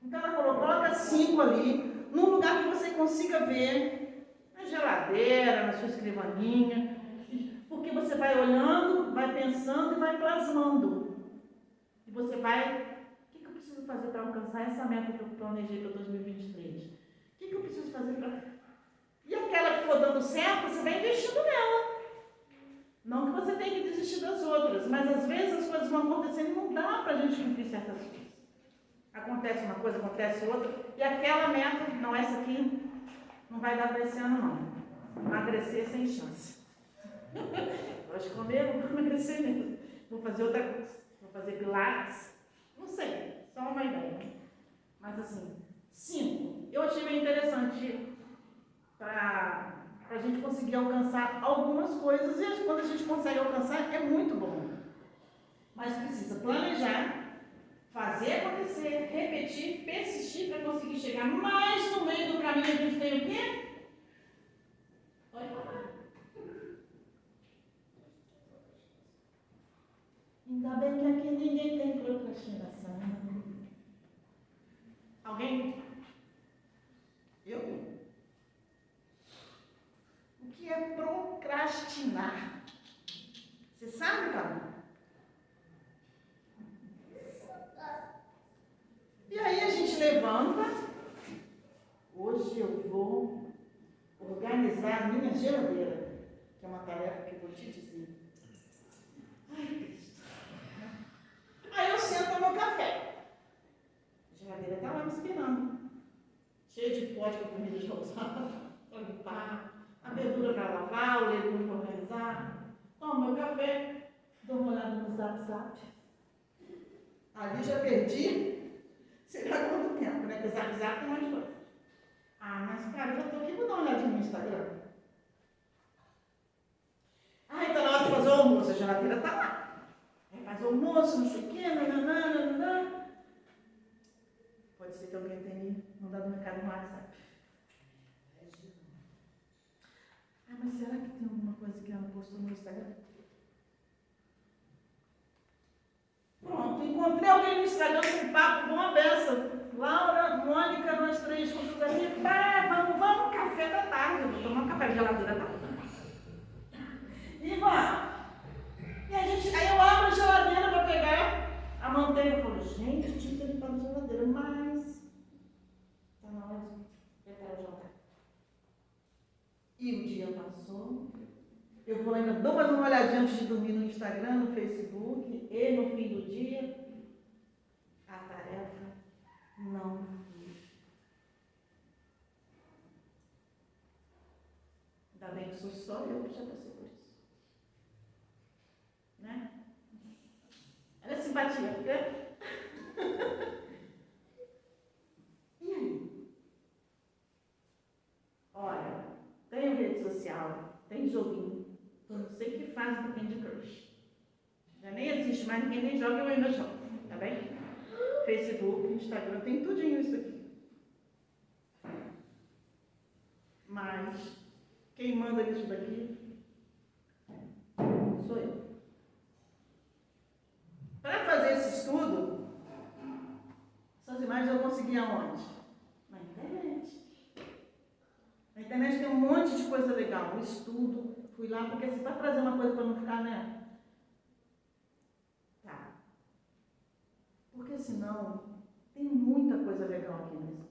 Então ela falou, coloca 5 ali, num lugar que você consiga ver, na geladeira, na sua escrivaninha, porque você vai olhando, vai pensando e vai plasmando. E você vai, o que eu preciso fazer para alcançar essa meta que eu planejei para 2023? O que eu preciso fazer para... E aquela que for dando certo, você vai investindo nela. Não que você tenha que desistir das outras, mas às vezes as coisas vão acontecendo e não dá para a gente cumprir certas coisas. Acontece uma coisa, acontece outra, e aquela meta, não, essa aqui, não vai dar para esse ano não. Emagrecer sem chance. Gosto de comer, não vou emagrecer mesmo. Vou fazer outra coisa. Vou fazer pilates. Não sei, só uma ideia. Mas assim, 5. Eu achei bem interessante para a gente conseguir alcançar algumas coisas, e quando a gente consegue alcançar, é muito bom. Mas precisa planejar, fazer acontecer, repetir, persistir para conseguir chegar. Mas no meio do caminho a gente tem o quê? Pode falar. Ainda bem que aqui ninguém tem procrastinação. Alguém? Eu? O que é procrastinar? Você sabe, cara? E aí a gente levanta. Hoje eu vou organizar a minha geladeira, que é uma tarefa que eu vou te dizer. Ai, Cristo. Aí eu sento no meu café. A geladeira está lá me esperando. Cheia de pote com comida já usada, para limpar, a verdura para lavar, o legume para organizar. Tomo meu café, dou uma olhada no Zap. Ali já perdi, sei lá quanto tempo, né? Porque o Zap tem um monte de coisa. Ah, mas cara, eu já estou aqui, vou dar uma olhadinha no Instagram. Ah, então na hora de fazer o almoço, a geladeira está lá. Aí faz o almoço, não sei o quê, nananã. Pode ser que alguém tenha mandado um recado no WhatsApp. Ah, mas será que tem alguma coisa que ela postou no Instagram? Pronto, encontrei alguém no Instagram com um papo bom a beça. Lá a geladeira tá. Ivan, e aí eu abro a geladeira para pegar a manteiga. Eu falo, gente, tinha que limpar a geladeira, mas tá na hora de preparar o jantar. E o dia passou. Eu vou ainda dou mais uma olhadinha antes de dormir no Instagram, no Facebook, e no fim do dia, a tarefa não fiz. Ainda bem que sou só eu que já passei por isso. Né? Olha a simpatia, fica. E aí? Olha, tem rede social, tem joguinho. Eu não sei que faz do Candy Crush. Já nem existe mais, ninguém nem joga, eu ainda jogo. Tá bem? Facebook, Instagram, tem tudinho isso aqui. Mas quem manda nisso daqui sou eu. Para fazer esse estudo, essas imagens eu consegui aonde? Na internet. Na internet tem um monte de coisa legal. O estudo, fui lá, porque assim, para trazer uma coisa para não ficar, né? Tá. Porque senão, tem muita coisa legal aqui mesmo.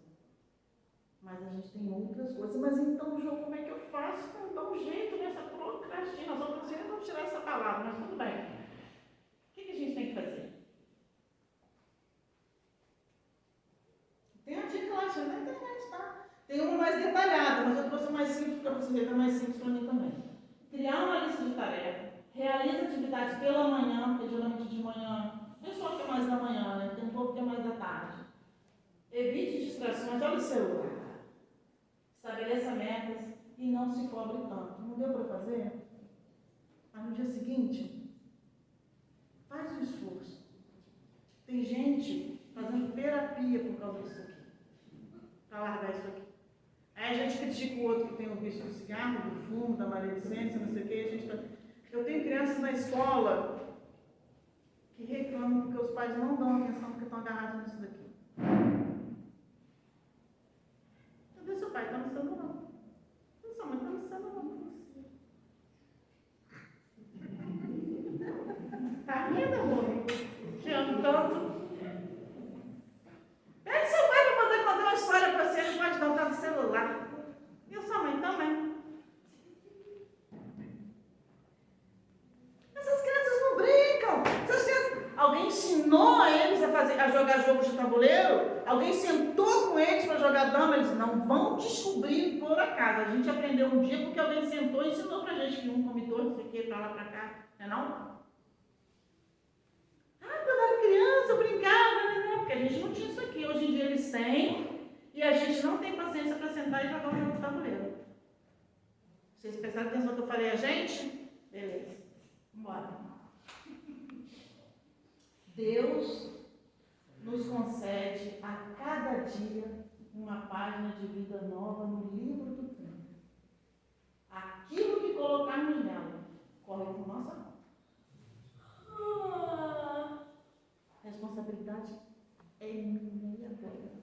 Mas a gente tem outras coisas. Mas então, João, como é que eu faço para dar um jeito nessa procrastinação? Não consigo não tirar essa palavra, mas tudo bem. O que a gente tem que fazer? Tem uma dica lá, na internet, tá? Tem uma mais detalhada, mas eu trouxe mais simples para você ver, mais simples para mim também. Criar uma lista de tarefas, realiza atividades pela manhã, porque geralmente de manhã, o pessoal quer mais da manhã, né? Tem um pouco que é mais da tarde. Evite distrações, olha o celular. Estabeleça metas e não se cobre tanto. Não deu para fazer? Mas no dia seguinte, faz o esforço. Tem gente fazendo terapia por causa disso aqui. Para largar isso aqui. Aí a gente critica o outro que tem o vício do cigarro, do fumo, da maledicência, não sei o quê. Eu tenho crianças na escola que reclamam porque os pais não dão atenção porque estão agarrados nisso daqui. Cadê seu pai? Está no celular. Sua mãe está no celular. Tá rindo, amor? Te amo tanto. Pede seu pai para poder contar uma história para você, não pode não, tá no celular. E a sua mãe também. Essas crianças não brincam. Essas crianças... Alguém ensinou a eles a jogar jogos de tabuleiro? Alguém sentou com eles para jogar dama? Eles não vão descobrir por acaso. A gente aprendeu um dia porque alguém sentou e ensinou pra gente que um come dois, não sei o que, pra lá, pra cá. Não é não? Quando eu era criança, eu brincava, né? Porque a gente não tinha isso aqui. Hoje em dia eles têm e a gente não tem paciência para sentar e jogar um jogo de tabuleiro. Vocês prestaram atenção que eu falei a gente? Beleza. Bora. Deus nos concede a cada dia uma página de vida nova no livro do tempo. Aquilo que colocarmos nela corre por nossa mão. Responsabilidade é minha e agora.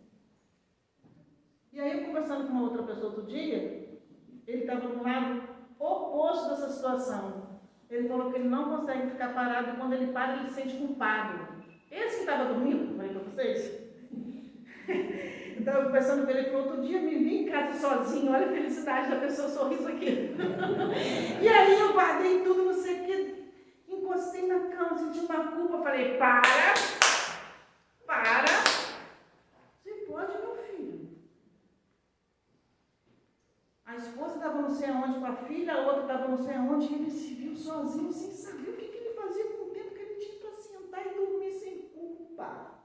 E aí, eu conversando com uma outra pessoa outro dia, ele estava no lado oposto dessa situação. Ele falou que ele não consegue ficar parado e quando ele para, ele se sente culpado. Esse que estava dormindo, falei para vocês. Eu estava conversando com ele, ele falou, outro dia me vi em casa sozinho, olha a felicidade da pessoa, sorriso aqui. E aí eu guardei tudo, não sei o que. Encostei na cama, senti uma culpa, falei, para. Você pode, meu filho. A esposa estava não sei aonde com a filha, a outra estava não sei aonde, e ele se viu sozinho, sem saber o que ele fazia com o tempo que ele tinha para sentar e dormir sem culpa.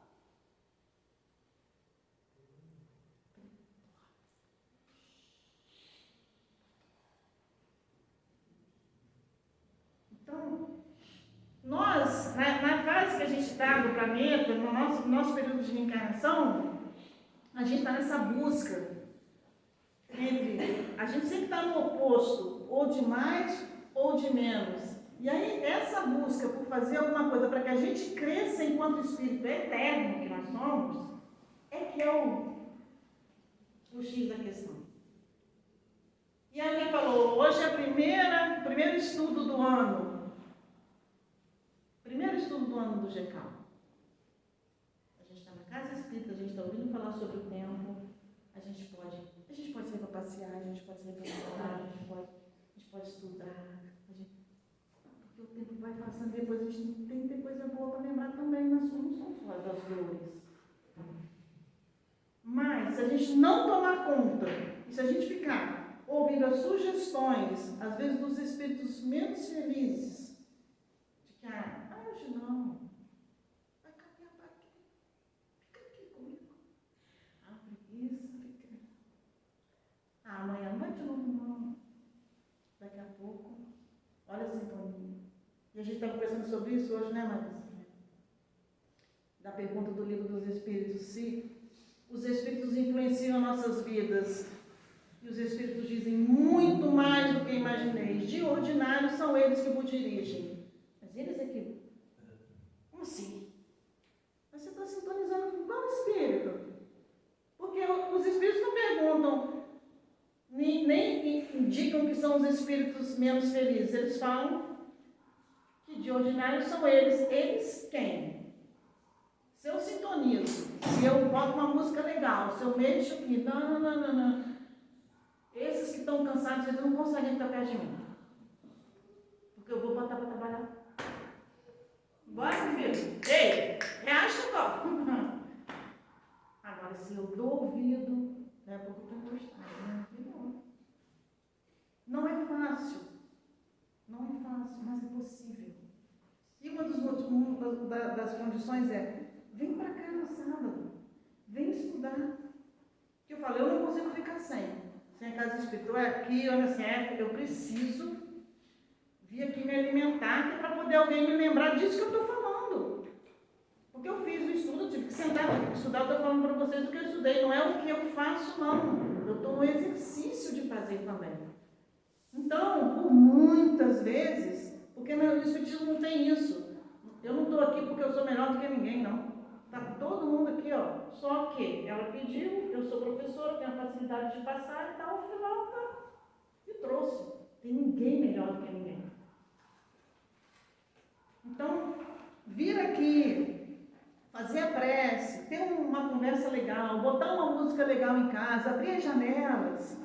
Então, nós, na fase que a gente está do planeta, no nosso período de reencarnação, a gente está nessa busca entre... A gente sempre está no oposto, ou de mais ou de menos. E aí, essa busca por fazer alguma coisa para que a gente cresça enquanto espírito eterno que nós somos, é que é o X da questão. E aí alguém falou, hoje é o primeiro estudo do ano. Primeiro estudo do ano do GECAL. A gente está na casa espírita, a gente está ouvindo falar sobre o tempo. A gente pode sair para passear, a gente pode sair para estudar, a gente pode estudar. Porque o tempo vai passando, depois a gente tem que ter coisa boa para lembrar também, não são só das dores. Mas, se a gente não tomar conta, e se a gente ficar ouvindo as sugestões, às vezes dos espíritos menos felizes, de que, hoje não, vai caminhar para aqui, fica aqui comigo. Preguiça, fica. Amanhã não vai de novo, não. Daqui a pouco, olha a sintonia. E a gente está conversando sobre isso hoje, né, Marisa? Da pergunta do livro dos Espíritos, se os Espíritos influenciam nossas vidas. E os Espíritos dizem muito mais do que imagineis. De ordinário são eles que vos dirigem. Mas eles é que... Como assim? Mas você está sintonizando com qual Espírito? Porque os Espíritos não perguntam, nem indicam que são os Espíritos menos felizes. Eles falam que de ordinário são eles. Eles quem? Se eu sintonizo, se eu boto uma música legal, se eu mexo aqui, não. Esses que estão cansados, eles não conseguem ficar perto de mim. Porque eu vou botar para trabalhar. Bora, meu filho. Ei, reacha, top. Agora, se eu dou ouvido, é porque eu estou encostado, né? Não é fácil. Não é fácil, mas é possível. E uma das condições é: vem para cá no sábado, vem estudar. Que eu falo, eu não consigo ficar sem a casa espírita. É aqui, olha assim, eu preciso vir aqui me alimentar, que é para poder alguém me lembrar disso que eu estou falando. Porque eu fiz o estudo, eu tive que sentar, tive que estudar, eu estou falando para vocês o que eu estudei, não é o que eu faço, não. Eu estou no exercício de fazer também. Então, por muitas vezes, porque meu espiritismo não tem isso. Eu não estou aqui porque eu sou melhor do que ninguém, não. Está todo mundo aqui, ó. Só que ela pediu, eu sou professora, tenho a facilidade de passar e tal, eu fui lá e trouxe. Tem ninguém melhor do que ninguém. Então, vir aqui, fazer a prece, ter uma conversa legal, botar uma música legal em casa, abrir as janelas,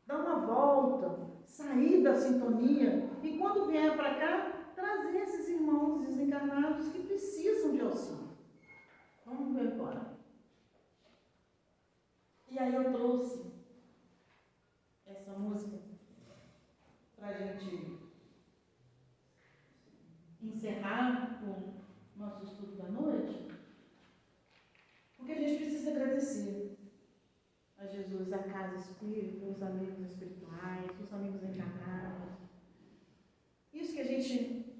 dar uma volta, sair da sintonia e quando vier para cá, trazer esses irmãos desencarnados que precisam de auxílio. Vamos ver agora. E aí eu trouxe essa música para a gente encerrar o nosso estudo da noite, porque a gente precisa agradecer a Jesus, a casa espírita, os amigos espirituais, os amigos encarnados. Isso que a gente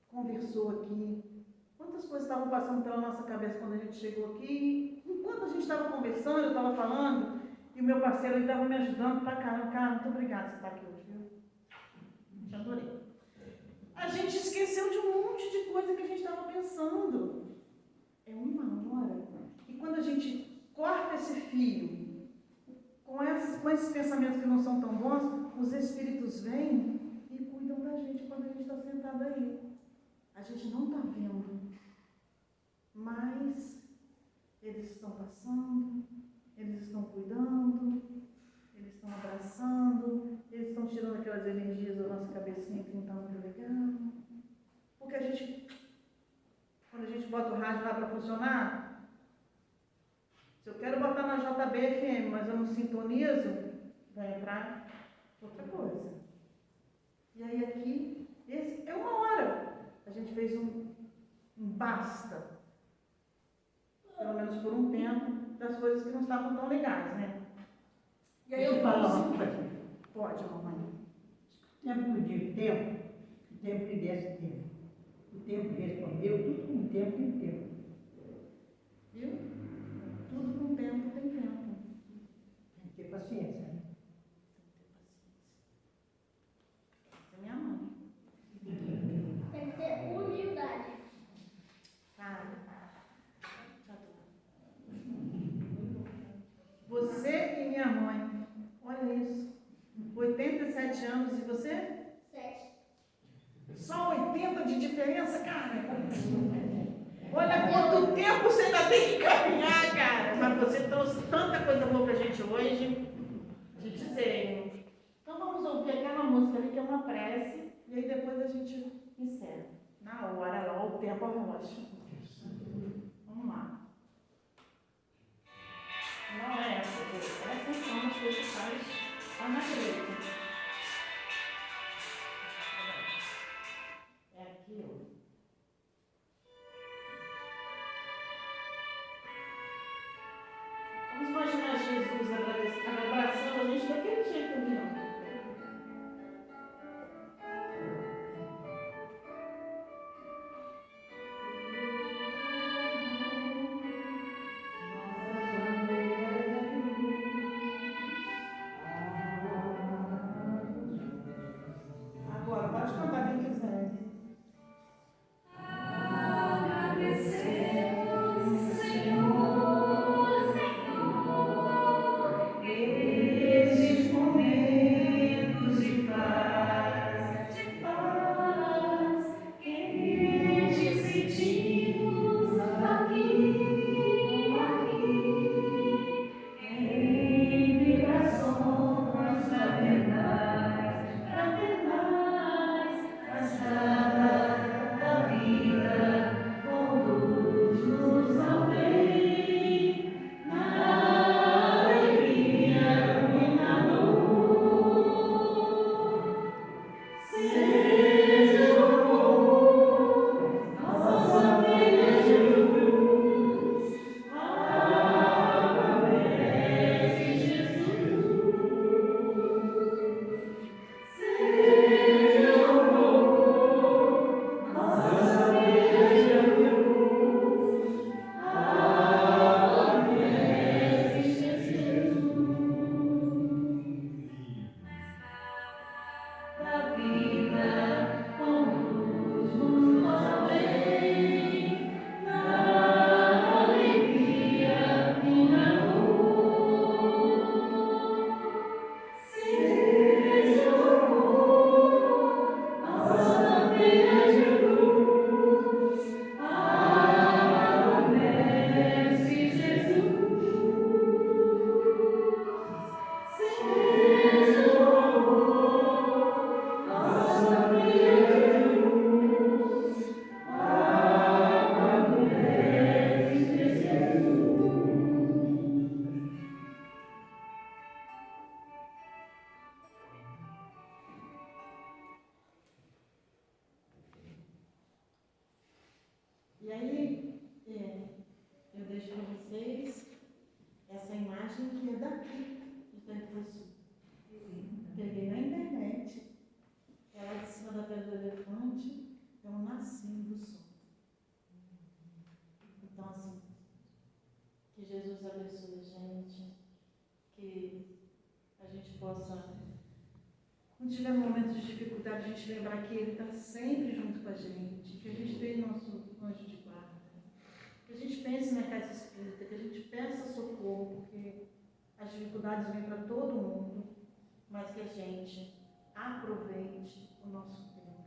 conversou aqui, quantas coisas estavam passando pela nossa cabeça quando a gente chegou aqui. Enquanto a gente estava conversando, eu estava falando, e o meu parceiro estava me ajudando pra caramba. Cara, muito obrigada por você estar aqui hoje, viu? Te adorei. A gente esqueceu de um monte de coisa que a gente estava pensando. É uma hora. E quando a gente corta esse fio, com esses pensamentos que não são tão bons, os espíritos vêm e cuidam da gente quando a gente está sentado aí. A gente não está vendo, mas eles estão passando, eles estão cuidando, eles estão abraçando, eles estão tirando aquelas energias da nossa cabecinha que não está muito legal. Porque a gente, quando a gente bota o rádio lá para funcionar, se eu quero botar na JBFM, mas eu não sintonizo, vai entrar outra coisa. E aí aqui, esse é uma hora. A gente fez um basta, pelo menos por um tempo, das coisas que não estavam tão legais, né? E aí eu falar falo, uma coisa. pode, mamãe. Tempo que eu digo tempo, o tempo que desse tempo. O tempo que respondeu, tudo com tempo e tempo. Viu? Tudo com tempo tem tempo. Tem que ter paciência, né? Essa é minha mãe. Tem que ter humildade. Você e minha mãe, olha isso, 80 87 anos e você? 7. Só 80 de diferença, cara. Olha quanto tempo você ainda tem que caminhar, cara. Mas você trouxe tanta coisa boa pra gente hoje. Te dizer. Então vamos ouvir aquela música ali que é uma prece. E aí depois a gente encerra. Na hora lá, o tempo ao relógio. Vamos lá. Não é essa, essas são as principais a na direita. É aqui, ó. Vamos imaginar Jesus abraçando a gente daquele jeito ali, ó. Agora, pode cantar quem quiser. Esses momentos de paz, que sentimos aqui, em vibrações fraternais, a estrada da vida conduz-nos ao bem, na alegria e na dor. Seja o amor, nossa filha de luz, através de Jesus. Seja o amor, nossa filha de luz, através de Jesus. Da vida conduz-nos ao bem, na alegria e na dor. Seja o amor, nossa filha de luz, através de Jesus. Seja o amor, nossa filha de luz, através de Jesus. E aí, eu deixo para vocês essa imagem que é daqui, de Tanque do Sul. Peguei na internet. Ela de cima da pedra do elefante é um nascimento do sol. Então, assim, que Jesus abençoe a gente, que a gente possa, quando tiver momentos de dificuldade, a gente lembrar que Ele está sempre junto com a gente, que a gente tem nosso anjo de guarda, que a gente pense na casa espírita, que a gente peça socorro, porque as dificuldades vêm para todo mundo, mas que a gente aproveite o nosso tempo,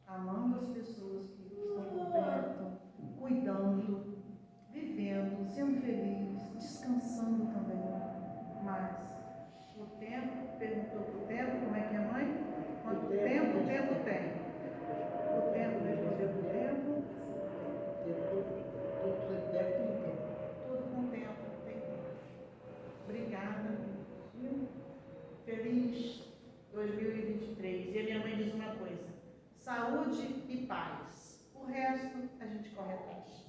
amando as pessoas que estão por perto, cuidando, vivendo, sendo feliz, descansando também. Mas o tempo, perguntou para o tempo, como é que é, mãe? Quanto tempo o tempo tem? O tempo, respondeu para o tempo. Tudo com tempo, tem tempo. Obrigada. Feliz 2023. E a minha mãe diz uma coisa: saúde e paz. O resto a gente corre atrás.